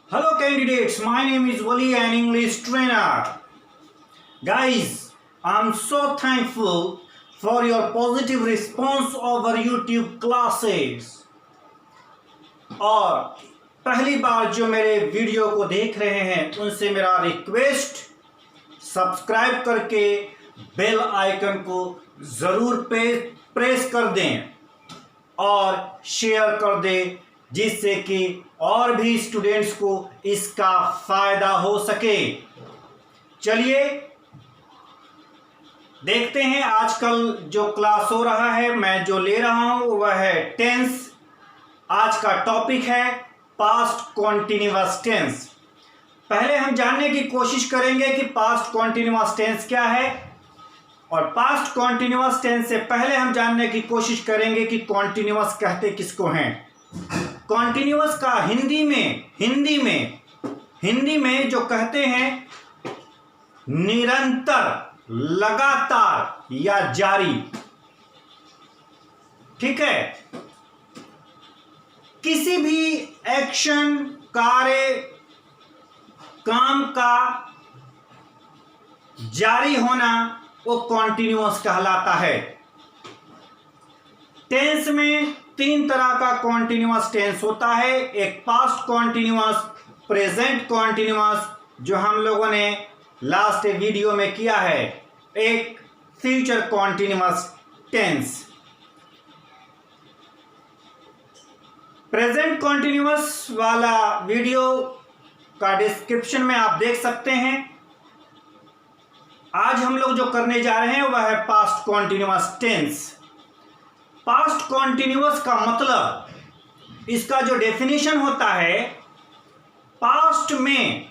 Hello candidates, my name is Wali, an English trainer. Guys, I'm so thankful for your positive response over YouTube classes. और पहली बार जो मेरे video को देख रहे हैं उनसे मेरा रिक्वेस्ट, सब्सक्राइब करके बेल आइकन को ज़रूर प्रेस कर दें और शेयर कर दें, जिससे कि और भी स्टूडेंट्स को इसका फायदा हो सके। चलिए देखते हैं आजकल जो क्लास हो रहा है, मैं जो ले रहा हूं वह है टेंस। आज का टॉपिक है पास्ट कॉन्टिन्यूअस टेंस। पहले हम जानने की कोशिश करेंगे कि पास्ट कॉन्टिन्यूअस टेंस क्या है, और पास्ट कॉन्टिन्यूअस टेंस से पहले हम जानने की कोशिश करेंगे कि कॉन्टिन्यूअस कहते किसको हैं। कॉन्टिन्यूअस का हिंदी में जो कहते हैं निरंतर, लगातार या जारी। ठीक है, किसी भी एक्शन, कार्य, काम का जारी होना वो कॉन्टिन्यूअस कहलाता है। टेंस में तीन तरह का कॉन्टिन्यूअस टेंस होता है। एक पास्ट कॉन्टिन्यूअस, प्रेजेंट कॉन्टिन्यूअस जो हम लोगों ने लास्ट वीडियो में किया है, एक future continuous tense. Present continuous वाला वीडियो का डिस्क्रिप्शन में आप देख सकते हैं। आज हम लोग जो करने जा रहे हैं वह है past continuous tense. Past continuous का मतलब, इसका जो डेफिनेशन होता है, पास्ट में,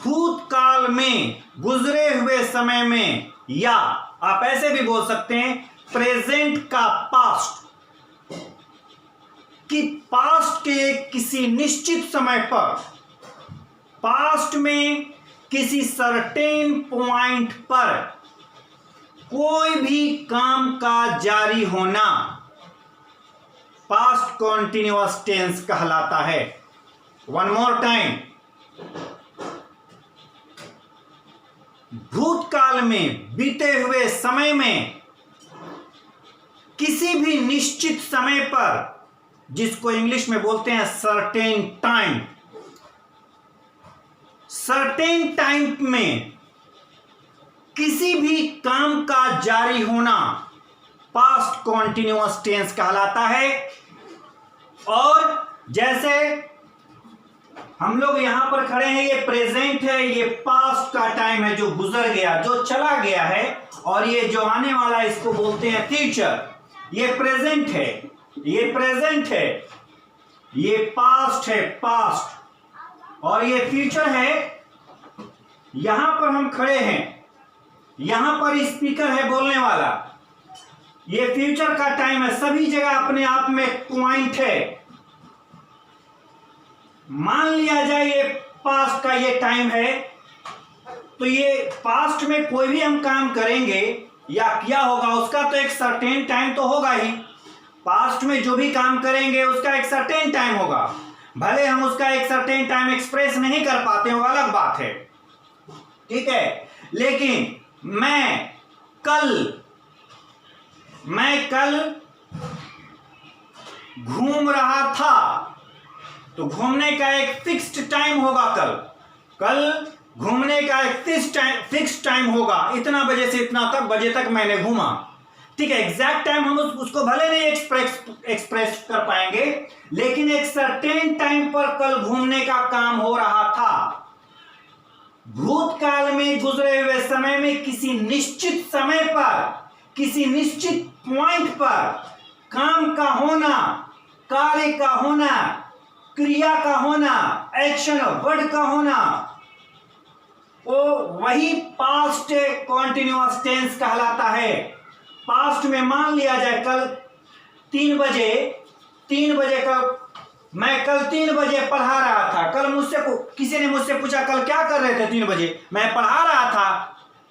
भूतकाल में, गुजरे हुए समय में, या आप ऐसे भी बोल सकते हैं प्रेजेंट का पास्ट, कि पास्ट के किसी निश्चित समय पर, पास्ट में किसी सर्टेन पॉइंट पर कोई भी काम का जारी होना पास्ट कॉन्टिन्यूअस टेंस कहलाता है। वन मोर टाइम, भूतकाल में, बीते हुए समय में, किसी भी निश्चित समय पर, जिसको इंग्लिश में बोलते हैं सर्टेन टाइम, सर्टेन टाइम में किसी भी काम का जारी होना पास्ट कॉन्टिन्यूअस टेंस कहलाता है। और जैसे हम लोग यहां पर खड़े हैं, ये प्रेजेंट है, ये पास्ट का टाइम है जो गुजर गया, जो चला गया है, और ये जो आने वाला है इसको बोलते हैं फ्यूचर। ये प्रेजेंट है, ये प्रेजेंट है, ये पास्ट है, पास्ट, और ये फ्यूचर है। यहां पर हम खड़े हैं, यहां पर स्पीकर है बोलने वाला, ये फ्यूचर का टाइम है। सभी जगह अपने आप में पॉइंट है। मान लिया जाए ये पास्ट का ये टाइम है, तो ये पास्ट में कोई भी हम काम करेंगे या किया होगा उसका तो एक सर्टेन टाइम तो होगा ही। पास्ट में जो भी काम करेंगे उसका एक सर्टेन टाइम होगा, भले हम उसका एक सर्टेन टाइम एक्सप्रेस नहीं कर पाते, वो अलग बात है। ठीक है, लेकिन मैं कल घूम रहा था, तो घूमने का एक फिक्स्ड टाइम होगा। कल घूमने का एक फिक्स्ड टाइम होगा, इतना बजे से इतना तक बजे तक मैंने घूमा। ठीक है, एग्जैक्ट टाइम हम उसको भले नहीं एक्सप्रेस कर पाएंगे, लेकिन एक सर्टेन टाइम पर कल घूमने का काम हो रहा था। भूतकाल में, गुजरे हुए समय में, किसी निश्चित समय पर, किसी निश्चित पॉइंट पर काम का होना, कार्य का होना, क्रिया का होना, एक्शन वर्ड का होना, वो वही पास्ट कॉन्टिन्यूअस टेंस कहलाता है। पास्ट में मान लिया जाए कल 3 बजे मैं कल 3 बजे पढ़ा रहा था। कल किसी ने मुझसे पूछा कल क्या कर रहे थे 3 बजे, मैं पढ़ा रहा था,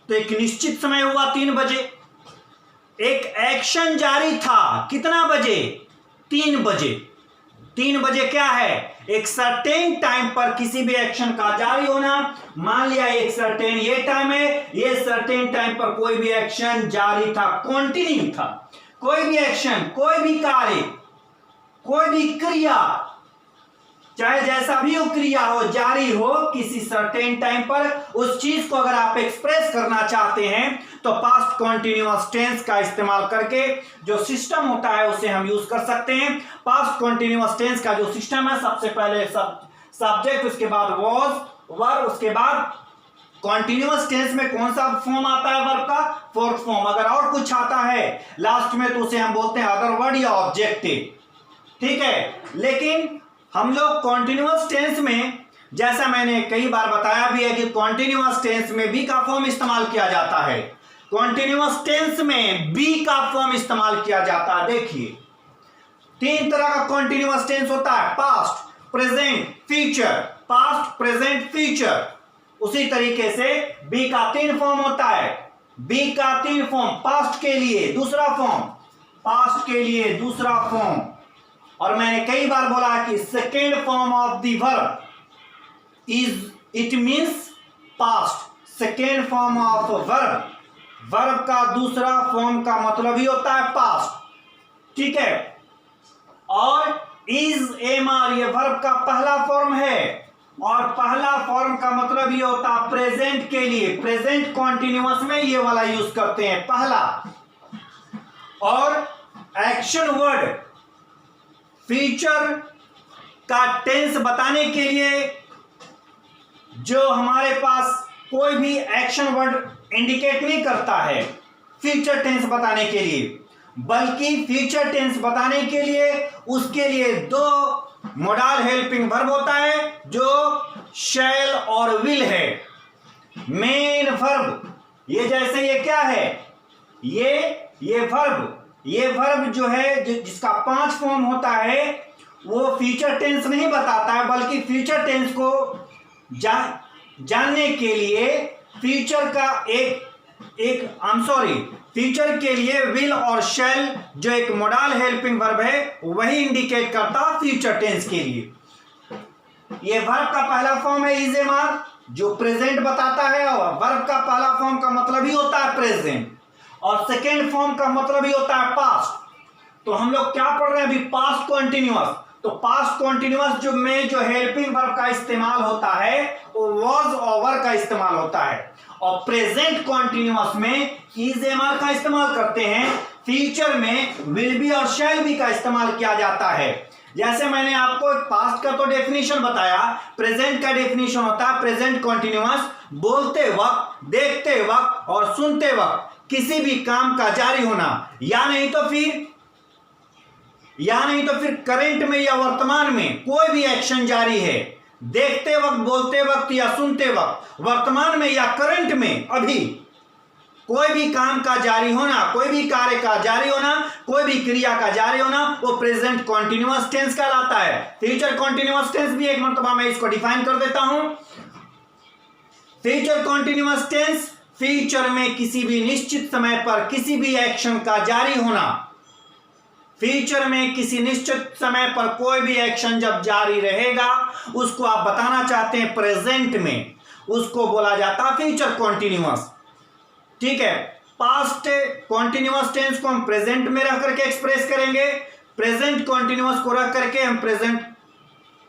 तो एक निश्चित समय हुआ 3 बजे। एक एक्शन जारी था, कितना बजे? 3 बजे। 3 बजे क्या है? एक सर्टेन टाइम पर किसी भी एक्शन का जारी होना। मान लिया एक सर्टेन ये टाइम है, ये सर्टेन टाइम पर कोई भी एक्शन जारी था, कंटिन्यू था। कोई भी एक्शन, कोई भी कार्य, कोई भी क्रिया, चाहे जैसा भी वो क्रिया हो, जारी हो किसी सर्टेन टाइम पर, उस चीज को अगर आप एक्सप्रेस करना चाहते हैं तो पास्ट कॉन्टिन्यूअस टेंस का इस्तेमाल करके जो सिस्टम होता है उसे हम यूज कर सकते हैं। पास्ट कॉन्टिन्यूअस टेंस का जो सिस्टम है, सबसे पहले सब्जेक्ट, उसके बाद वॉज, वर्ब, उसके बाद कॉन्टिन्यूअस टेंस में कौन सा फॉर्म आता है वर्ब का? Fourth form. अगर और कुछ आता है लास्ट में तो उसे हम बोलते हैं अदर वर्ड या ऑब्जेक्टिव। ठीक है, लेकिन हम लोग कॉन्टिन्यूअस टेंस में, जैसा मैंने कई बार बताया भी है कि कॉन्टिन्यूअस टेंस में बी का फॉर्म इस्तेमाल किया जाता है। कॉन्टिन्यूअस टेंस में बी का फॉर्म इस्तेमाल किया जाता है। देखिए 3 तरह का कॉन्टिन्यूअस टेंस होता है, past, present, future. Past, present, future. उसी तरीके से बी का 3 फॉर्म होता है। बी का 3 फॉर्म, पास्ट के लिए दूसरा फॉर्म, पास्ट के लिए दूसरा फॉर्म। और मैंने कई बार बोला कि second form of the verb is, it means past. Second form of verb, verb का दूसरा फॉर्म का मतलब ही होता है पास्ट। ठीक है, और इज, एम आर, ये वर्ब का पहला फॉर्म है, और पहला फॉर्म का मतलब ये होता है प्रेजेंट के लिए। प्रेजेंट कॉन्टिन्यूअस में ये वाला यूज करते हैं, पहला। और एक्शन वर्ड, फ्यूचर का टेंस बताने के लिए जो हमारे पास कोई भी एक्शन वर्ड इंडिकेट नहीं करता है फ्यूचर टेंस बताने के लिए, बल्कि फ्यूचर टेंस बताने के लिए उसके लिए 2 मोडाल हेल्पिंग वर्ब होता है, जो शैल और विल है। मेन वर्ब, ये जैसे ये क्या है, ये वर्ब जो है, जिसका 5 फॉर्म होता है, वो फ्यूचर टेंस नहीं बताता है, बल्कि फ्यूचर टेंस को जानने के लिए फ्यूचर का फ्यूचर के लिए विल और शैल, जो एक मोडाल हेल्पिंग वर्ब है, वही इंडिकेट करता है फ्यूचर टेंस के लिए। ये वर्ब का पहला फॉर्म है इज, एम आर, जो प्रेजेंट बताता है, और वर्ब का पहला फॉर्म का मतलब ही होता है प्रेजेंट, और सेकेंड फॉर्म का मतलब ही होता है पास्ट। तो हम लोग क्या पढ़ रहे हैं अभी? Past continuous. तो पास्ट कॉन्टिन्यूअस जो हेल्पिंग वर्ब का इस्तेमाल होता है वो वॉज और वर का इस्तेमाल होता है, और प्रेजेंट कॉन्टिन्यूअस में इज, एम आर का इस्तेमाल करते हैं। फ्यूचर में विल बी और शैल बी का इस्तेमाल किया जाता है। जैसे मैंने आपको पास्ट का तो डेफिनेशन बताया, प्रेजेंट का डेफिनेशन होता है प्रेजेंट कॉन्टिन्यूअस बोलते वक्त, देखते वक्त और सुनते वक्त किसी भी काम का जारी होना, या नहीं तो फिर करंट में या वर्तमान में कोई भी एक्शन जारी है, देखते वक्त, बोलते वक्त या सुनते वक्त, वर्तमान में या करंट में अभी कोई भी काम का जारी होना, कोई भी कार्य का जारी होना, कोई भी क्रिया का जारी होना, वो प्रेजेंट कॉन्टिन्यूअस टेंस कहलाता है। फ्यूचर कॉन्टिन्यूअस टेंस भी एक मर्तबा मैं इसको डिफाइन कर देता हूं। फ्यूचर कॉन्टिन्यूअस टेंस, फ्यूचर में किसी भी निश्चित समय पर किसी भी एक्शन का जारी होना। फ्यूचर में किसी निश्चित समय पर कोई भी एक्शन जब जारी रहेगा, उसको आप बताना चाहते हैं प्रेजेंट में, उसको बोला जाता है फ्यूचर कॉन्टिन्यूअस। ठीक है, पास्ट कॉन्टिन्यूअस टेंस को हम प्रेजेंट में रख करके एक्सप्रेस करेंगे, प्रेजेंट कॉन्टिन्यूअस को रख करके हम प्रेजेंट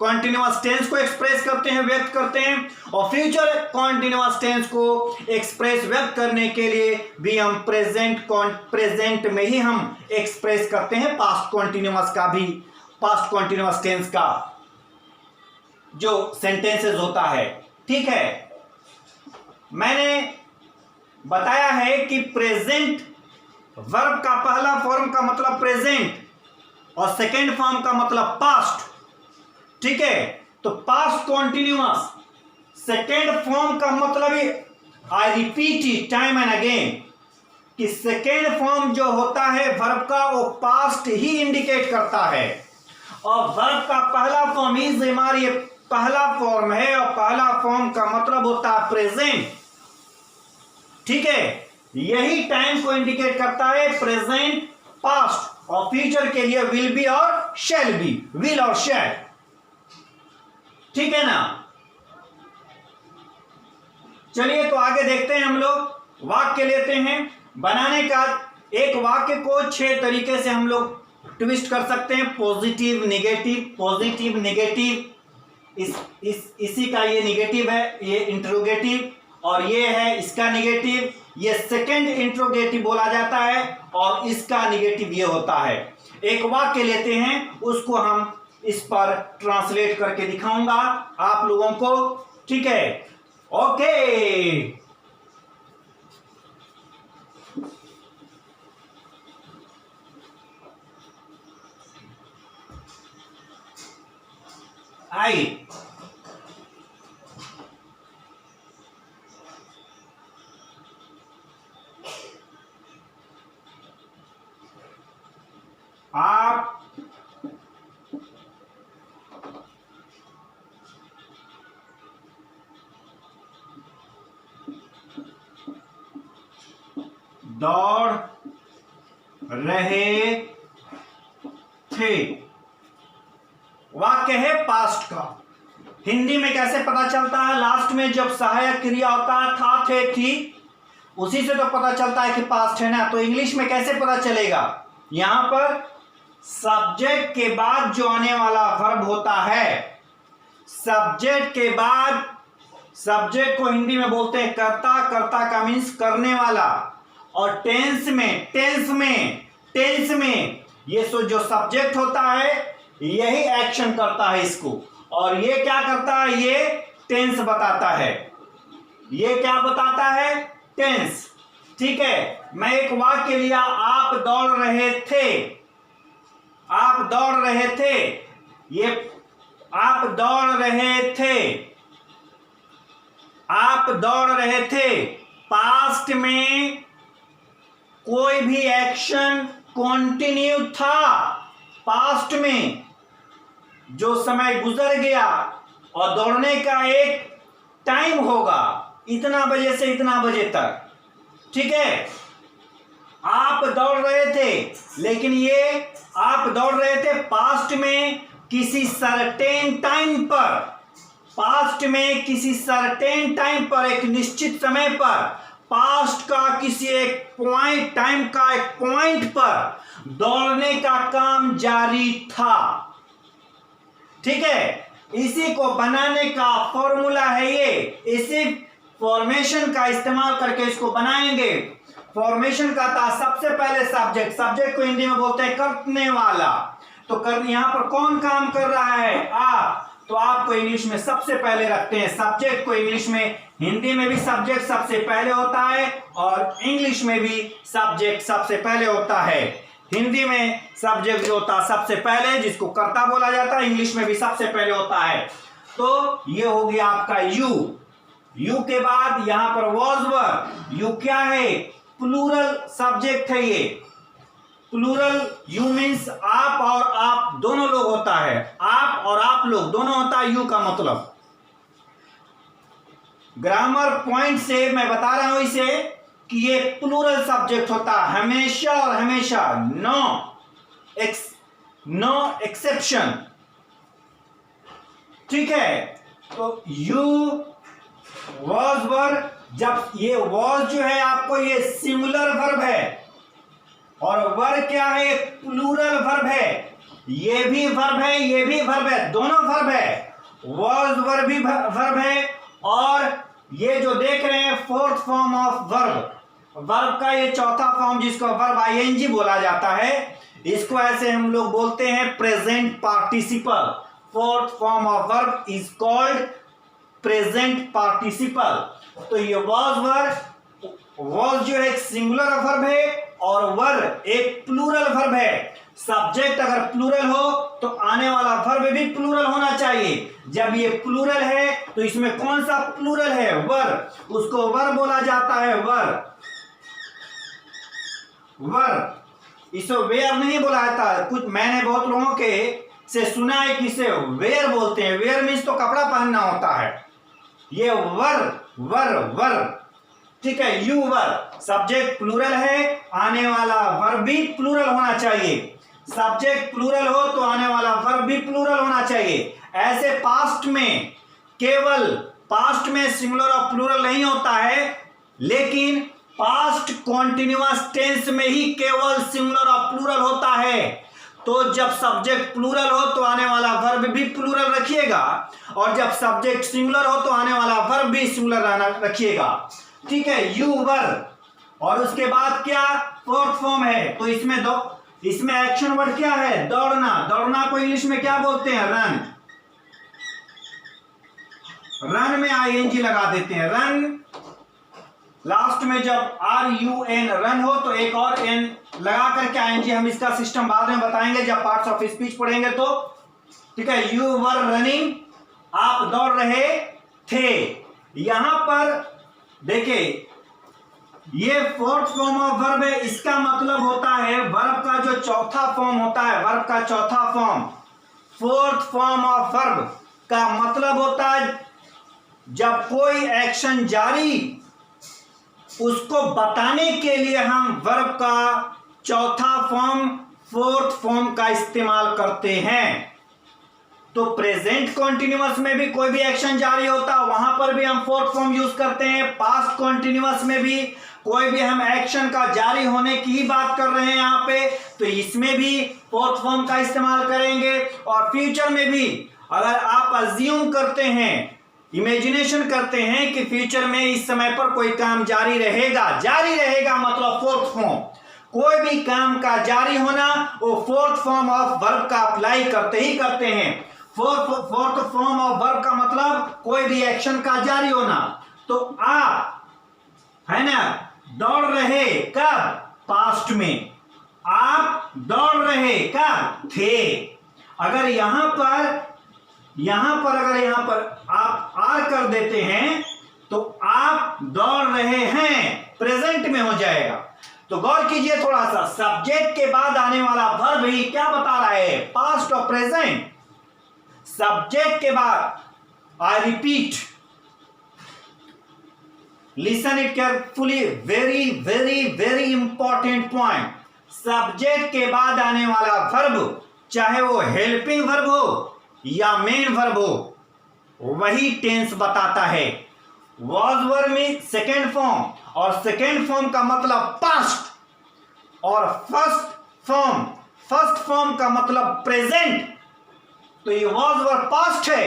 कॉन्टिन्यूअस टेंस को एक्सप्रेस करते हैं, व्यक्त करते हैं, और फ्यूचर कॉन्टिन्यूअस टेंस को एक्सप्रेस व्यक्त करने के लिए भी हम प्रेजेंट में ही हम एक्सप्रेस करते हैं पास्ट कॉन्टिन्यूअस का भी, पास्ट कॉन्टिन्यूअस टेंस का जो सेंटेंसेस होता है। ठीक है, मैंने बताया है कि प्रेजेंट वर्ब का पहला फॉर्म का मतलब प्रेजेंट और सेकेंड फॉर्म का मतलब पास्ट। ठीक है, तो पास्ट कॉन्टिन्यूअस सेकेंड फॉर्म का मतलब ही, I repeat it time and again, कि सेकेंड फॉर्म जो होता है वर्ब का वो पास्ट ही इंडिकेट करता है, और वर्ब का पहला फॉर्म इज, हमारी ये पहला फॉर्म है, और पहला फॉर्म का मतलब होता है प्रेजेंट। ठीक है, यही टाइम को इंडिकेट करता है, प्रेजेंट, पास्ट और फ्यूचर के लिए विल बी और शैल बी, विल और शैल, ठीक है ना। चलिए तो आगे देखते हैं हम लोग, वाक्य लेते हैं बनाने का। एक वाक्य को 6 तरीके से हम लोग ट्विस्ट कर सकते हैं, पॉजिटिव नेगेटिव, पॉजिटिव नेगेटिव, इसी का ये नेगेटिव है, ये इंट्रोगेटिव, और ये है इसका नेगेटिव, ये सेकंड इंट्रोगेटिव बोला जाता है, और इसका नेगेटिव ये होता है। एक वाक्य लेते हैं, उसको हम इस पर ट्रांसलेट करके दिखाऊंगा आप लोगों को, ठीक है। ओके, आई आप दौड़ रहे थे। वाक्य है पास्ट का। हिंदी में कैसे पता चलता है? लास्ट में जब सहायक क्रिया होता है था, थे, थी, उसी से तो पता चलता है कि पास्ट है ना। तो इंग्लिश में कैसे पता चलेगा? यहां पर सब्जेक्ट के बाद जो आने वाला वर्ब होता है, सब्जेक्ट के बाद, सब्जेक्ट को हिंदी में बोलते हैं कर्ता, कर्ता का मीन्स करने वाला, और टेंस में ये जो सब्जेक्ट होता है यही एक्शन करता है इसको, और ये क्या करता है? ये टेंस बताता है। ये क्या बताता है? टेंस, ठीक है। मैं एक वाक्य लिया, आप दौड़ रहे थे, आप दौड़ रहे थे, ये आप दौड़ रहे थे, आप दौड़ रहे थे। पास्ट में कोई भी एक्शन कंटिन्यू था, पास्ट में जो समय गुजर गया और दौड़ने का एक टाइम होगा, इतना बजे से इतना बजे तक, ठीक है। आप दौड़ रहे थे, लेकिन ये आप दौड़ रहे थे पास्ट में किसी सर्टेन टाइम पर, पास्ट में किसी सर्टेन टाइम पर, एक निश्चित समय पर, पास्ट का किसी एक पॉइंट, टाइम का एक पॉइंट पर दौड़ने का काम जारी था, ठीक है। इसी को बनाने का फॉर्मूला है ये, इसी फॉर्मेशन का इस्तेमाल करके इसको बनाएंगे। फॉर्मेशन का था सबसे पहले सब्जेक्ट, सब्जेक्ट को हिंदी में बोलते हैं करने वाला। तो यहां पर कौन काम कर रहा है? आप। तो आपको इंग्लिश में सबसे पहले रखते हैं सब्जेक्ट को। इंग्लिश में, हिंदी में भी सब्जेक्ट सबसे पहले होता है और इंग्लिश में भी सब्जेक्ट सबसे पहले होता है। हिंदी में सब्जेक्ट जो होता है सबसे पहले, जिसको कर्ता बोला जाता है, इंग्लिश में भी सबसे पहले होता है। तो ये हो गया आपका यू। यू के बाद यहां पर वॉज वर्ब। यू क्या है? प्लूरल सब्जेक्ट है ये। प्लूरल यू मीन्स आप और आप दोनों लोग होता है, आप और आप लोग दोनों होता है यू का मतलब। ग्रामर पॉइंट से मैं बता रहा हूं इसे कि ये प्लूरल सब्जेक्ट होता है हमेशा और हमेशा, नो एक्सेप्शन, ठीक है। तो यू वॉज वर्ब, जब ये वॉज जो है आपको ये सिंगुलर वर्ब है, और वर्ब क्या है? प्लूरल वर्ब है। ये भी वर्ब है, ये भी वर्ब है, दोनों वर्ब है। वॉज वर्ब भी वर्ब है, और ये जो देख रहे हैं fourth form of verb, verb का ये चौथा फॉर्म जिसको वर्ब आईएनजी बोला जाता है, इसको ऐसे हम लोग बोलते हैं present participle. Fourth form of verb is called present participle. तो ये वॉज वर्ब, वॉज जो है एक सिंगुलर वर्ब है और वर्ब एक प्लूरल वर्ब है। सब्जेक्ट अगर प्लूरल हो तो आने वाला वर्ब भी प्लूरल होना चाहिए। जब ये प्लूरल है तो इसमें कौन सा प्लूरल है? वर्ब, उसको वर्ब बोला जाता है। वर्ब, वर्ब, इसे वेयर नहीं बोला जाता। कुछ मैंने बहुत लोगों के से सुना है कि इसे वेयर बोलते हैं। वेयर मीन्स तो कपड़ा पहनना होता है। ये वर्ब, वर्ब, वर्ब, ठीक है। यू वर्ब, सब्जेक्ट प्लूरल है, आने वाला वर्ब भी प्लूरल होना चाहिए। सब्जेक्ट प्लूरल हो तो आने वाला वर्ब भी प्लूरल होना चाहिए। ऐसे पास्ट में केवल पास्ट में सिंगुलर और प्लूरल नहीं होता है, लेकिन पास्ट कॉन्टिन्यूअस टेंस में ही केवल सिंगुलर और प्लूरल होता है। तो जब सब्जेक्ट प्लूरल हो तो आने वाला वर्ब भी प्लूरल रखिएगा, और जब सब्जेक्ट सिंगुलर हो तो आने वाला वर्ब भी सिंगुलर रखिएगा। ठीक है, यू वर, और उसके बाद क्या फोर्थ फॉर्म है, तो इसमें एक्शन वर्ड क्या है, दौड़ना। दौड़ना को इंग्लिश में क्या बोलते हैं, रन। रन में ING लगा देते हैं, रन। लास्ट में जब RUN रन हो तो एक और N लगा करके ING, हम इसका सिस्टम बाद में बताएंगे जब पार्ट्स ऑफ स्पीच पढ़ेंगे तो। ठीक है, यू वर रनिंग, आप दौड़ रहे थे। यहां पर देखिए ये फोर्थ फॉर्म ऑफ वर्ब है, इसका मतलब होता है वर्ब का जो चौथा फॉर्म होता है, वर्ब का चौथा form, fourth form of verb का मतलब होता है जब कोई एक्शन जारी, उसको बताने के लिए हम वर्ब का चौथा फॉर्म, फोर्थ फॉर्म का इस्तेमाल करते हैं। तो प्रेजेंट कॉन्टिन्यूअस में भी कोई भी एक्शन जारी होता है, वहां पर भी हम फोर्थ फॉर्म यूज करते हैं। पास्ट कॉन्टिन्यूअस में भी कोई भी हम एक्शन का जारी होने की ही बात कर रहे हैं यहां पे, तो इसमें भी फोर्थ फॉर्म का इस्तेमाल करेंगे। और फ्यूचर में भी अगर आप अज्यूम करते हैं, इमेजिनेशन करते हैं कि फ्यूचर में इस समय पर कोई काम जारी रहेगा, जारी रहेगा मतलब फोर्थ फॉर्म, कोई भी काम का जारी होना वो फोर्थ फॉर्म ऑफ वर्ब का अप्लाई करते ही करते हैं। फोर्थ फॉर्म ऑफ वर्ब का मतलब कोई भी एक्शन का जारी होना। तो आप है ना दौड़ रहे, कब, पास्ट में, आप दौड़ रहे कब, थे। अगर यहां पर आप आर कर देते हैं तो आप दौड़ रहे हैं, प्रेजेंट में हो जाएगा। तो गौर कीजिए थोड़ा सा, सब्जेक्ट के बाद आने वाला वर्ब ही क्या बता रहा है, पास्ट और प्रेजेंट। सब्जेक्ट के बाद, I repeat, listen it carefully, very very very important point. Subject के बाद आने वाला वर्ब, चाहे वो हेल्पिंग वर्ब हो या मेन वर्ब हो, वही टेंस बताता है। वॉज वर्ब में सेकेंड फॉर्म, और सेकेंड फॉर्म का मतलब पास्ट, और फर्स्ट फॉर्म का मतलब प्रेजेंट। तो ये वॉज वर्ब पास्ट है,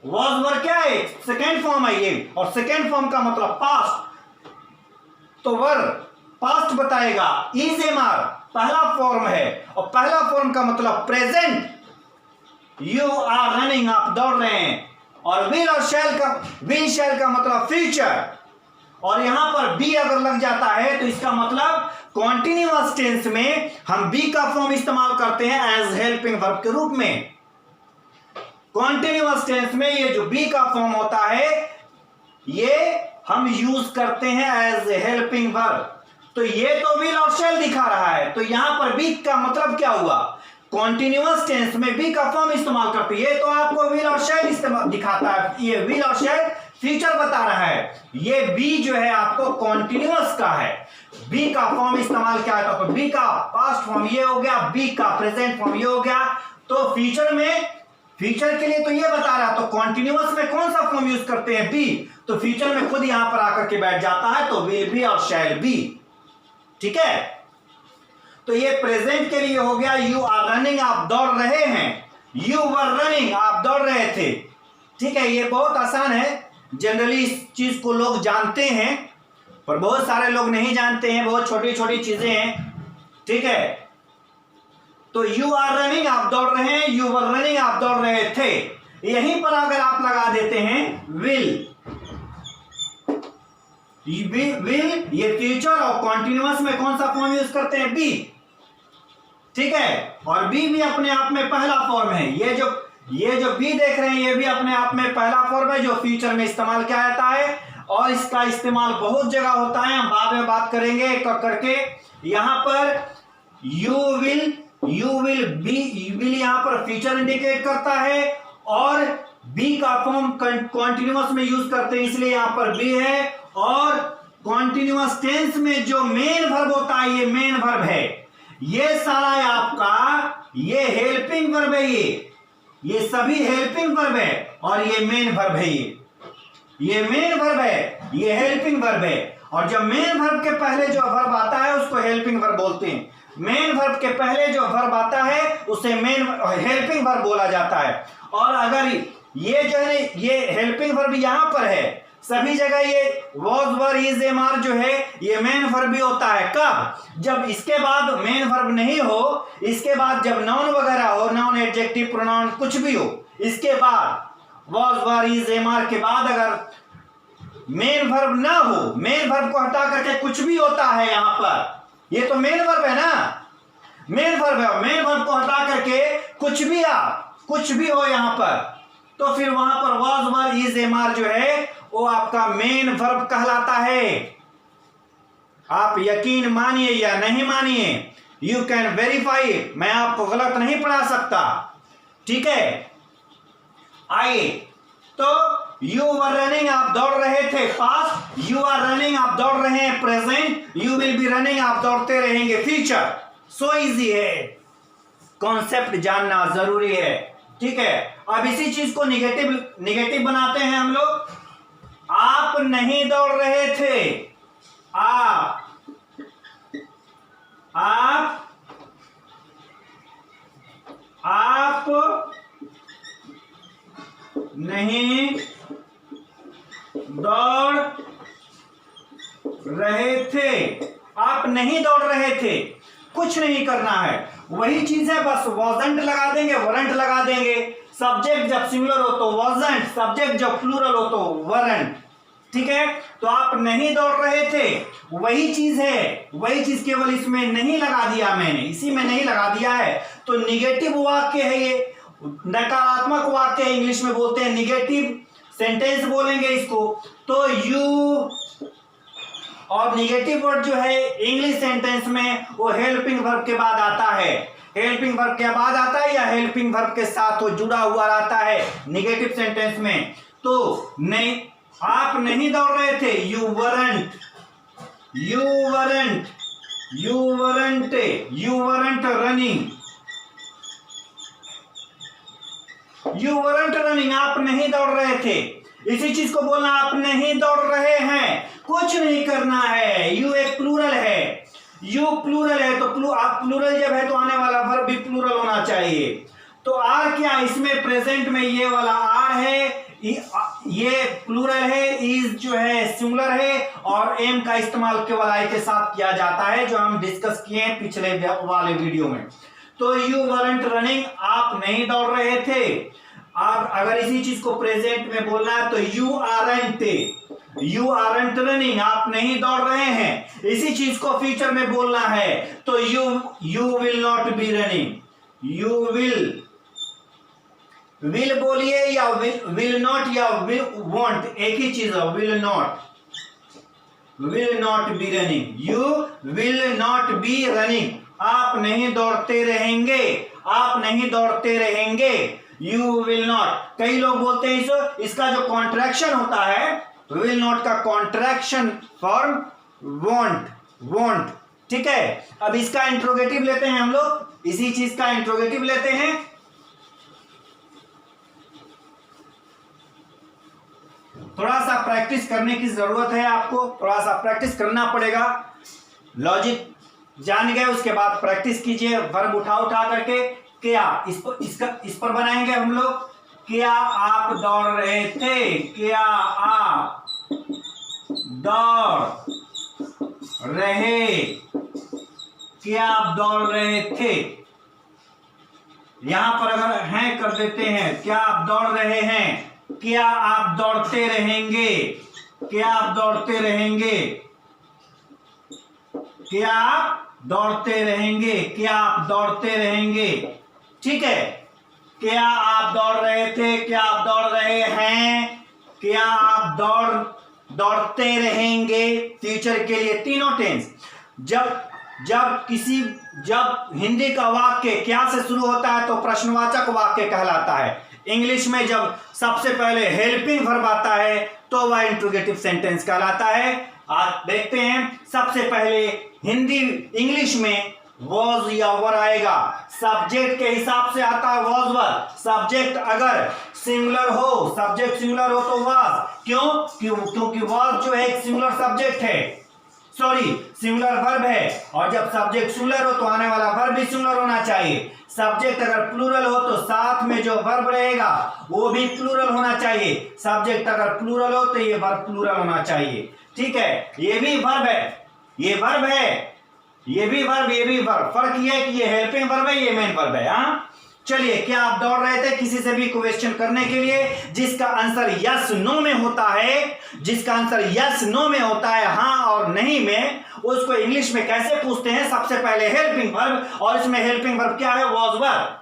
वॉज वर्ब क्या है, सेकेंड फॉर्म है ये, और सेकेंड फॉर्म का मतलब पास्ट। तो वर्ब पास्ट बताएगा। इज MR पहला फॉर्म है, और पहला फॉर्म का मतलब प्रेजेंट। यू आर रनिंग, आप दौड़ रहे हैं। और विल शैल का मतलब फ्यूचर, और यहां पर बी अगर लग जाता है तो इसका मतलब कॉन्टिन्यूअस टेंस में हम बी का फॉर्म इस्तेमाल करते हैं एज हेल्पिंग वर्ब के रूप में। कॉन्टिन्यूअस टेंस में ये जो बी का फॉर्म होता है ये हम यूज करते हैं एज हेल्पिंग वर्ब। तो ये तो विल और शैल दिखा रहा है, तो यहां पर बी का मतलब क्या हुआ, कॉन्टिन्यूअस टेंस में बी का फॉर्म इस्तेमाल करते हैं। ये तो आपको विल और शैल इस्तेमाल दिखाता है, ये विल और शैल फ्यूचर बता रहा है। ये बी जो है आपको कॉन्टिन्यूअस का है, बी का फॉर्म इस्तेमाल क्या है, तो बी का पास्ट फॉर्म ये हो गया, बी का प्रेजेंट फॉर्म ये हो गया। तो फ्यूचर के लिए तो ये बता रहा है, तो कॉन्टिन्यूअस में कौन सा फॉर्म यूज करते हैं, बी। तो फ्यूचर में खुद यहां पर आकर के बैठ जाता है, तो विल बी और शैल बी। ठीक है, तो ये प्रेजेंट के लिए हो गया, यू आर रनिंग, आप दौड़ रहे हैं। यू वर रनिंग, आप दौड़ रहे थे। ठीक है, ये बहुत आसान है, जनरली इस चीज को लोग जानते हैं, पर बहुत सारे लोग नहीं जानते हैं, बहुत छोटी छोटी चीजें हैं। ठीक है, तो यू आर रनिंग, आप दौड़ रहे हैं, यू वर रनिंग, आप दौड़ रहे थे। यहीं पर अगर आप लगा देते हैं विल, ये फ्यूचर, और कॉन्टिन्यूअस में कौन सा फॉर्म यूज करते हैं, बी। ठीक है, और बी भी अपने आप में पहला फॉर्म है। ये जो बी देख रहे हैं ये भी अपने आप में पहला फॉर्म है जो फ्यूचर में इस्तेमाल किया जाता है, और इसका इस्तेमाल बहुत जगह होता है, हम बाद में बात करेंगे एक करके। यहां पर यू विल बी यहां पर फ्यूचर इंडिकेट करता है, और बी का फॉर्म कॉन्टिन्यूअस में यूज करते हैं इसलिए यहां पर बी है। और कॉन्टिन्यूअस टेंस में जो मेन वर्ब होता है ये मेन वर्ब है, ये सारा आपका ये हेल्पिंग वर्ब है, ये सभी हेल्पिंग वर्ब है, और ये मेन वर्ब है, ये मेन वर्ब है, ये हेल्पिंग वर्ब है। और जब मेन वर्ब के पहले जो वर्ब आता है उसको हेल्पिंग वर्ब बोलते हैं। मेन वर्ब के पहले जो वर्ब आता है उसे मेन हेल्पिंग वर्ब बोला जाता है। और अगर ये जो है ये हेल्पिंग वर्ब यहां पर है, सभी जगह ये was were is am are जो है ये मेन वर्ब भी होता है। कब? जब इसके बाद मेन वर्ब नहीं हो, इसके बाद जब नाउन वगैरह हो, नाउन एडजेक्टिव प्रोनाउन कुछ भी हो, इसके बाद was were is am are के बाद अगर मेन वर्ब ना हो, मेन वर्ब को हटा करके कुछ भी होता है यहां पर, ये तो मेन वर्ब है ना, मेन वर्ब है, मेन वर्ब को हटा करके कुछ भी हो यहां पर, तो फिर वहां पर was were is am are जो है वो आपका मेन वर्ब कहलाता है। आप यकीन मानिए या नहीं मानिए, यू कैन वेरीफाई, मैं आपको गलत नहीं पढ़ा सकता, ठीक है। आइए, तो यू वर रनिंग आप दौड़ रहे थे, पास्ट, यू आर रनिंग आप दौड़ रहे हैं, present, you will be running आप दौड़ते रहेंगे, फ्यूचर। सो इजी है, कॉन्सेप्ट जानना जरूरी है, ठीक है। अब इसी चीज को निगेटिव बनाते हैं हम लोग। आप नहीं दौड़ रहे थे, आप नहीं दौड़ रहे थे, आप नहीं दौड़ रहे थे, कुछ नहीं करना है, वही चीज है, बस वॉजंट लगा देंगे, वरंट लगा देंगे। सब्जेक्ट जब सिंगुलर हो तो वॉजंट, सब्जेक्ट जब प्लूरल हो तो वरंट, ठीक है। तो आप नहीं दौड़ रहे थे, वही चीज है, वही चीज, केवल इसमें नहीं लगा दिया मैंने, इसी में नहीं लगा दिया है, तो निगेटिव वाक्य है ये, नकारात्मक वाक्य है, इंग्लिश में बोलते हैं निगेटिव सेंटेंस बोलेंगे इसको। तो यू और निगेटिव वर्ड जो है इंग्लिश सेंटेंस में वो हेल्पिंग वर्ब के बाद आता है, हेल्पिंग वर्ब के बाद आता है या हेल्पिंग वर्ब के साथ वो जुड़ा हुआ रहता है निगेटिव सेंटेंस में। तो नहीं, आप नहीं दौड़ रहे थे, यू वरंट रनिंग, आप नहीं दौड़ रहे थे। इसी चीज को बोलना, आप नहीं दौड़ रहे हैं, कुछ नहीं करना है। यू एक प्लूरल है, यू प्लूरल है, तो आप प्लूरल जब है तो आने वाला वर्ब भी प्लूरल होना चाहिए। तो आर क्या, इसमें प्रेजेंट में ये वाला आर है, ये प्लूरल है, इज जो है सिंगुलर है, और एम का इस्तेमाल केवल आई के साथ किया जाता है, जो हम डिस्कस किए हैं पिछले वाले वीडियो में। तो यू वरंट रनिंग, आप नहीं दौड़ रहे थे। अगर इसी चीज को प्रेजेंट में बोलना है तो यू आरंट रनिंग, आप नहीं दौड़ रहे हैं। इसी चीज को फ्यूचर में बोलना है तो you will not be running, you will बोलिए या विल नॉट या विल वॉन्ट, एक ही चीज है, will not be running, you will not be running, आप नहीं दौड़ते रहेंगे, यू विल नॉट। कई लोग बोलते हैं इसका जो कॉन्ट्रैक्शन होता है, विल नॉट का कॉन्ट्रैक्शन फॉर्म वॉन्ट, ठीक है। अब इसका इंट्रोगेटिव लेते हैं हम लोग, इसी चीज का इंट्रोगेटिव लेते हैं। थोड़ा सा प्रैक्टिस करने की जरूरत है, आपको थोड़ा सा प्रैक्टिस करना पड़ेगा। लॉजिक जान गए, उसके बाद प्रैक्टिस कीजिए, वर्ब उठा करके। क्या इस पर बनाएंगे हम लोग, क्या आप दौड़ रहे थे, क्या आप दौड़ रहे थे। यहां पर अगर हैं कर देते हैं, क्या आप दौड़ रहे हैं, क्या आप दौड़ते रहेंगे, क्या आप दौड़ते रहेंगे, क्या आप दौड़ते रहेंगे, क्या आप दौड़ते रहेंगे, ठीक है। क्या आप दौड़ रहे थे, क्या आप दौड़ रहे हैं, क्या आप दौड़ते रहेंगे, फ्यूचर के लिए तीनों टेंस। जब हिंदी का वाक्य क्या से शुरू होता है तो प्रश्नवाचक वाक्य कहलाता है। इंग्लिश में जब सबसे पहले हेल्पिंग वर्ब आता है तो वह इंट्रोगेटिव सेंटेंस कहलाता है। आज देखते हैं, सबसे पहले इंग्लिश में वॉज या वर आएगा। सब्जेक्ट के हिसाब से आता है वॉज वर। सब्जेक्ट अगर सिंगुलर हो, सब्जेक्ट सिंगुलर हो तो वॉज। क्योंकि वॉज जो है एक सिंगुलर सब्जेक्ट है, सॉरी सिंगुलर वर्ब है, और जब सब्जेक्ट सिंगुलर हो तो आने वाला वर्ब भी सिंगुलर होना चाहिए। सब्जेक्ट अगर प्लूरल हो तो साथ में जो वर्ब रहेगा वो भी प्लूरल होना चाहिए। सब्जेक्ट अगर प्लूरल हो तो ये वर्ब प्लूरल होना चाहिए। ठीक है, ये भी वर्ब है, ये वर्ब है, ये भी वर्ब, ये भी वर्ब। फर्क ये है कि ये हेल्पिंग वर्ब है, ये मेन वर्ब है। हाँ चलिए, क्या आप दौड़ रहे थे किसी से भी क्वेश्चन करने के लिए जिसका आंसर यस नो में होता है, जिसका आंसर यस नो में होता है, हाँ और नहीं में, उसको इंग्लिश में कैसे पूछते हैं? सबसे पहले हेल्पिंग वर्ब, और इसमें हेल्पिंग वर्ब क्या है? Was verb.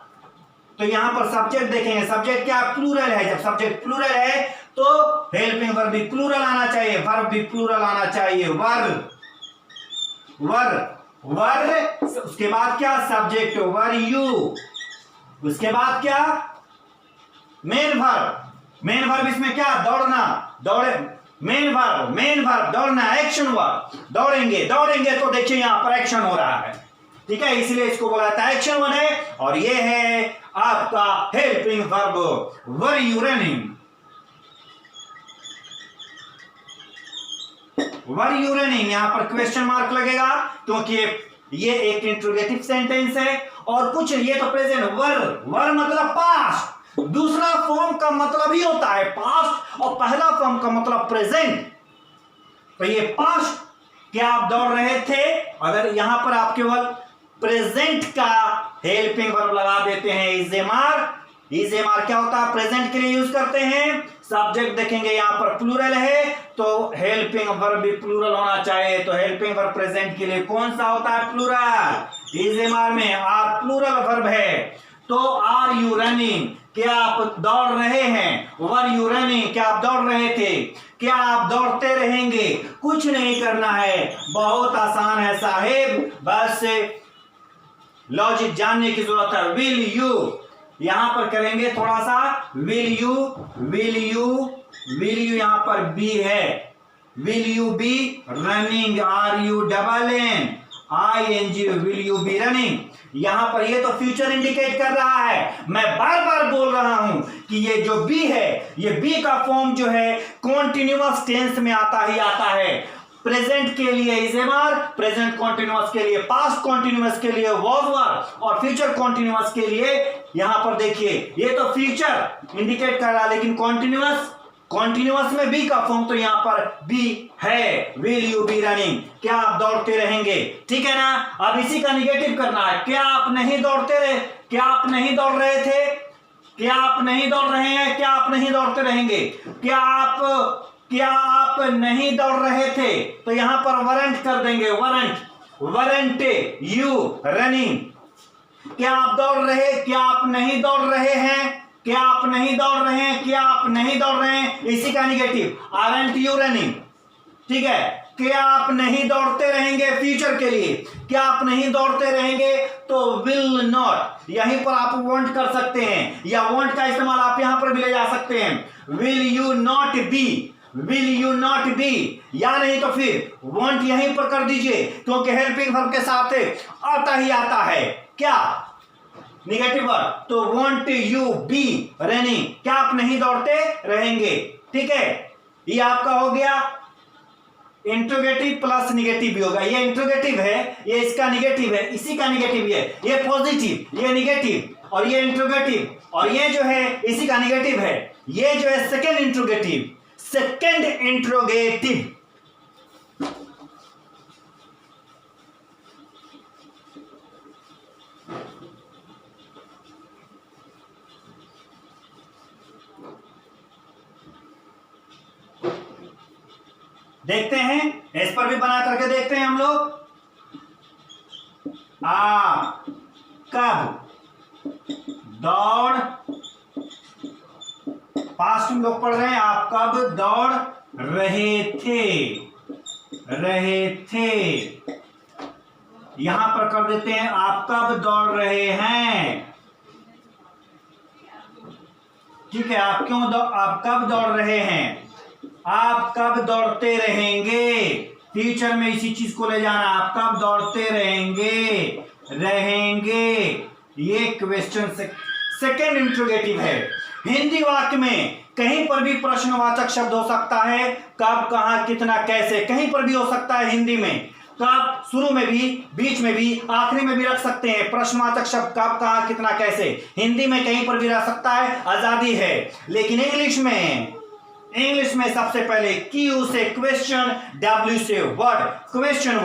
तो यहां पर सब्जेक्ट देखेंगे, सब्जेक्ट क्या प्लूरल है। जब सब्जेक्ट प्लूरल है तो हेल्पिंग वर्ब भी प्लूरल आना चाहिए, वर्ब भी प्लूरल आना चाहिए। वर्ब वर्ब, उसके बाद क्या? सब्जेक्ट वर यू, उसके बाद क्या? Main verb. मेन वर्ब इसमें क्या? दौड़ना, दौड़े, मेन वर्ब दौड़ना, एक्शन वर्ब। दौड़ेंगे तो देखिए यहां पर एक्शन हो रहा है। ठीक है, इसलिए इसको बोला जाता है एक्शन वर्ब है। और ये है आपका helping verb, were you running. Were you running, यहां पर क्वेश्चन मार्क लगेगा क्योंकि ये एक इंट्रोगेटिव सेंटेंस है। और कुछ, ये तो प्रेजेंट, वर मतलब पास्ट, दूसरा फॉर्म का मतलब ही होता है पास्ट, और पहला फॉर्म का मतलब प्रेजेंट। तो ये पास्ट, क्या आप दौड़ रहे थे? अगर यहां पर आप केवल प्रेजेंट का हेल्पिंग वर्ब लगा देते हैं, इज एम आर क्या होता है? प्रेजेंट के लिए यूज करते हैं। सब्जेक्ट देखेंगे यहां पर प्लूरल है तो हेल्पिंग वर्ब भी प्लूरल होना चाहिए। तो हेल्पिंग वर्ब प्रेजेंट के लिए कौन सा होता है? प्लूरल। इज एम आर में आर प्लूरल वर्ब है। तो आर यू रनिंग, क्या आप दौड़ रहे हैं? वर यू रनिंग, क्या आप दौड़ रहे थे? क्या आप दौड़ते रहेंगे? कुछ नहीं करना है, बहुत आसान है साहेब, बस लॉजिक जानने की जरूरत है। विल यू, यहां पर करेंगे थोड़ा सा, विल यू यहां पर बी है, will you be running, R U double N I N G, will you be running. यहां पर ये तो फ्यूचर इंडिकेट कर रहा है। मैं बार बार बोल रहा हूं कि ये जो बी है, ये बी का फॉर्म जो है कॉन्टिन्यूअस टेंस में आता ही आता है। प्रेजेंट के लिए is am are, present continuous के लिए, पास्ट कॉन्टिन्यूअस के लिए वॉज वर, और फ्यूचर कॉन्टिन्यूअस के लिए यहां पर देखिए ये तो फ्यूचर इंडिकेट कर रहा है, लेकिन कॉन्टिन्यूअस में बी का फॉर्म तो यहां पर बी है। विल यू बी रनिंग, क्या आप दौड़ते रहेंगे? ठीक है ना। अब इसी का निगेटिव करना है। क्या आप नहीं दौड़ते रहे? क्या आप नहीं दौड़ रहे थे? क्या आप नहीं दौड़ रहे हैं? क्या आप नहीं दौड़ते रहेंगे? क्या आप नहीं दौड़ रहे थे? तो यहां पर वरंट कर देंगे, वरंट यू रनिंग। क्या आप दौड़ रहे? क्या आप नहीं दौड़ रहे हैं? क्या आप नहीं दौड़ रहे हैं? क्या आप नहीं दौड़ रहे हैं? इसी का निगेटिव आरंट यू रनिंग। ठीक है, क्या आप नहीं दौड़ते रहेंगे? फ्यूचर के लिए क्या आप नहीं दौड़ते रहेंगे? तो विल नॉट, यहीं पर आप वांट कर सकते हैं, या वांट का इस्तेमाल आप यहां पर भी ले जा सकते हैं। विल यू नॉट बी, या नहीं तो फिर वांट यहीं पर कर दीजिए, क्योंकि हेल्पिंग वर्ब के साथ आता ही आता है क्या? Negative verb. तो वॉन्ट यू बी रनिंग, क्या आप नहीं दौड़ते रहेंगे? ठीक है, ये आपका हो गया इंट्रोगेटिव प्लस निगेटिव भी होगा। ये इंट्रोगेटिव है, ये इसका निगेटिव है, इसी का निगेटिव ये पॉजिटिव, ये निगेटिव, और ये इंट्रोगेटिव, और ये जो है इसी का निगेटिव है। ये जो है सेकेंड इंट्रोगेटिव। देखते हैं, इस पर भी बना करके देखते हैं हम लोग। कब दौड़, पास्ट में लोग पढ़ रहे हैं, आप कब दौड़ रहे थे। यहां पर कर देते हैं आप कब दौड़ रहे हैं। ठीक है, आप कब दौड़ रहे हैं? आप कब दौड़ते रहेंगे? फ्यूचर में इसी चीज को ले जाना, आप कब दौड़ते रहेंगे। रहेंगे। ये क्वेश्चन सेकेंड इंट्रोगेटिव है। हिंदी वाक्य में कहीं पर भी प्रश्नवाचक शब्द हो सकता है, कब, कहां, कितना, कैसे, कहीं पर भी हो सकता है हिंदी में। कब शुरू में भी, बीच में भी, आखिरी में भी रख सकते हैं प्रश्नवाचक शब्द, कब, कहां, कितना, कैसे। हिंदी में कहीं पर भी रह सकता है, आजादी है। लेकिन इंग्लिश में सबसे पहले क्यू से क्वेश्चन, डब्ल्यू से वर्ड। क्वेश्चन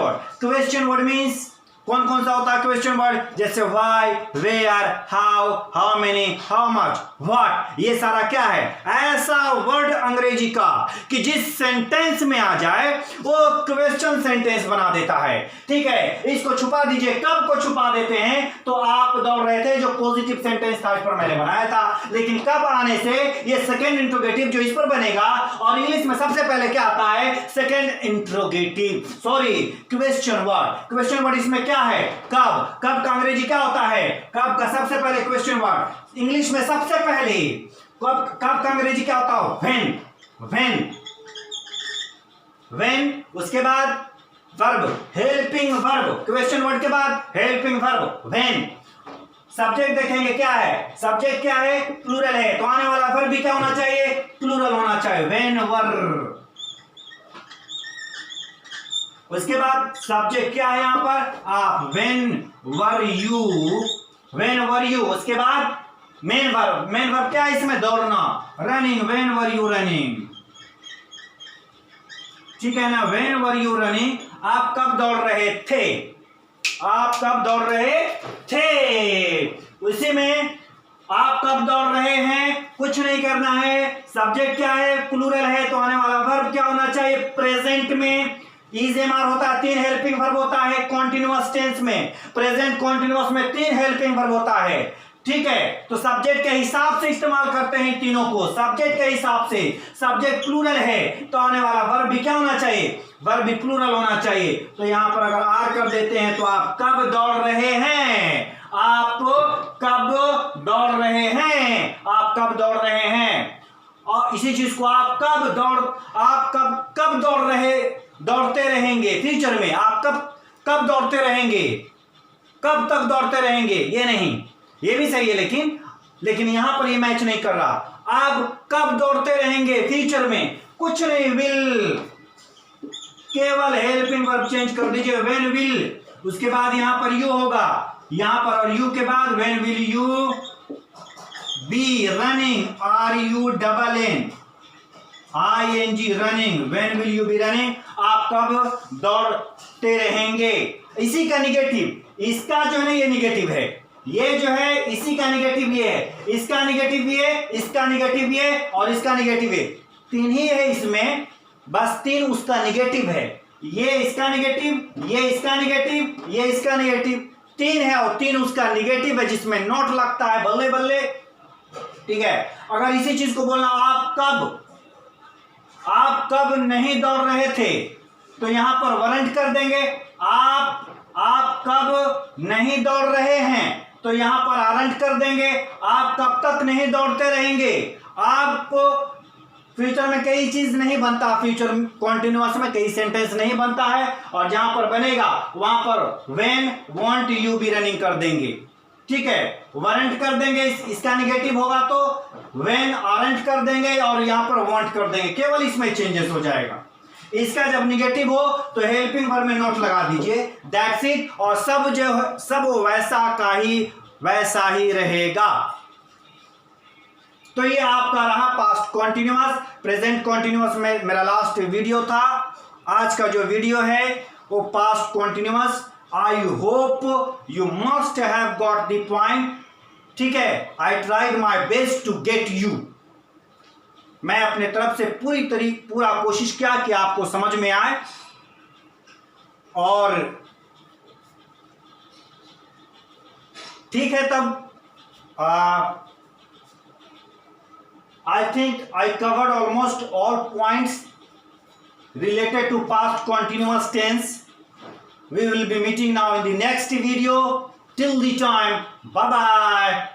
वर्ड मीन्स कौन कौन सा होता है क्वेश्चन वर्ड? जैसे why, where, how many, how much, what. ये सारा क्या है? ऐसा वर्ड अंग्रेजी का कि जिस सेंटेंस में आ जाए वो क्वेश्चन सेंटेंस बना देता है। ठीक है, इसको छुपा दीजिए। कब को छुपा देते हैं? तो आप दौड़ रहे थे, जो पॉजिटिव सेंटेंस था इस पर मैंने बनाया था, लेकिन कब आने से ये सेकेंड इंट्रोगेटिव जो इस पर बनेगा। और इंग्लिश में सबसे पहले क्या आता है? Second interrogative, sorry question word इसमें क्या है? कब का अंग्रेजी क्या होता है? कब का सबसे पहले क्वेश्चन वर्ड। इंग्लिश में सबसे पहले कब का अंग्रेजी क्या होता है? व्हेन। उसके बाद verb, helping verb. Question word के बाद हेल्पिंग वर्ब, व्हेन। सब्जेक्ट देखेंगे क्या है? सब्जेक्ट क्या है? प्लूरल है, तो आने वाला वर्ब भी क्या होना चाहिए? प्लूरल होना चाहिए, व्हेन वर। उसके बाद सब्जेक्ट क्या है यहां पर? आप, व्हेन वर यू। उसके बाद मेन वर्ब क्या है इसमें? दौड़ना, running, when were you running. ठीक है ना? व्हेन वर यू रनिंग, आप कब दौड़ रहे थे? उसी में आप कब दौड़ रहे हैं, कुछ नहीं करना है। सब्जेक्ट क्या है? प्लूरल है, तो आने वाला वर्ब क्या होना चाहिए? प्रेजेंट में इज एम आर होता है, 3 हेल्पिंग वर्ब होता है कॉन्टिन्यूअस टेंस में। प्रेजेंट कॉन्टिन्यूअस में 3 हेल्पिंग वर्ब होता है। ठीक है, तो सब्जेक्ट के हिसाब से इस्तेमाल करते हैं तीनों को। सब्जेक्ट के हिसाब से, सब्जेक्ट प्लूरल है तो आने वाला वर्ब भी क्या होना चाहिए? वर्ब भी प्लूरल होना चाहिए। तो यहां पर अगर आर कर देते हैं तो आप कब दौड़ रहे हैं? आप कब दौड़ रहे हैं? और इसी चीज को आप कब दौड़ते रहेंगे फ्यूचर में। आप कब दौड़ते रहेंगे? कब तक दौड़ते रहेंगे? ये नहीं, ये भी सही है, लेकिन यहां पर ये मैच नहीं कर रहा। आप कब दौड़ते रहेंगे फ्यूचर में? कुछ नहीं, विल। केवल हेल्पिंग वर्ब चेंज कर दीजिए, व्हेन विल। उसके बाद यहां पर यू होगा, यहां पर, और यू के बाद when will you be running, RUNNING, running, when will you be running. आप कब दौड़ते रहेंगे? इसी का निगेटिव, इसका जो है ना ये निगेटिव है, ये जो है इसी का निगेटिव ये है, इसका निगेटिव ये, इसका निगेटिव ये, और इसका निगेटिव ये। 3 ही है इसमें, बस 3 उसका निगेटिव है। ये इसका निगेटिव, ये इसका निगेटिव, ये इसका निगेटिव, 3 है और 3 उसका निगेटिव है, जिसमें नोट लगता है, बल्ले बल्ले। ठीक है, अगर इसी चीज को बोलना आप कब नहीं दौड़ रहे थे, तो यहां पर वारंट कर देंगे। आप कब नहीं दौड़ रहे हैं, तो यहां पर आरंट कर देंगे। आप कब तक नहीं दौड़ते रहेंगे? आपको फ्यूचर में कई चीज नहीं बनता, फ्यूचर कॉन्टिन्यूअस में कई सेंटेंस नहीं बनता है, और जहां पर बनेगा वहां पर when won't you be running कर देंगे। ठीक है, वारंट कर देंगे, इसका निगेटिव होगा तो व्हेन आरंट कर देंगे, और यहां पर वांट कर देंगे, केवल इसमें चेंजेस हो जाएगा। इसका जब निगेटिव हो तो हेल्पिंग वर्ब में नोट लगा दीजिए, दैट्स इट। और सब वैसा ही रहेगा। तो ये आपका रहा पास्ट कॉन्टिन्यूअस। प्रेजेंट कॉन्टिन्यूअस में मेरा लास्ट वीडियो था। आज का जो वीडियो है वो past continuous. I hope you must have got the point. ठीक है, I tried my best to get you. मैं अपने तरफ से पूरा कोशिश किया कि आपको समझ में आए। और ठीक है, तब I think I covered almost all points related to past continuous tense. We will be meeting now in the next video. Till the time, bye bye.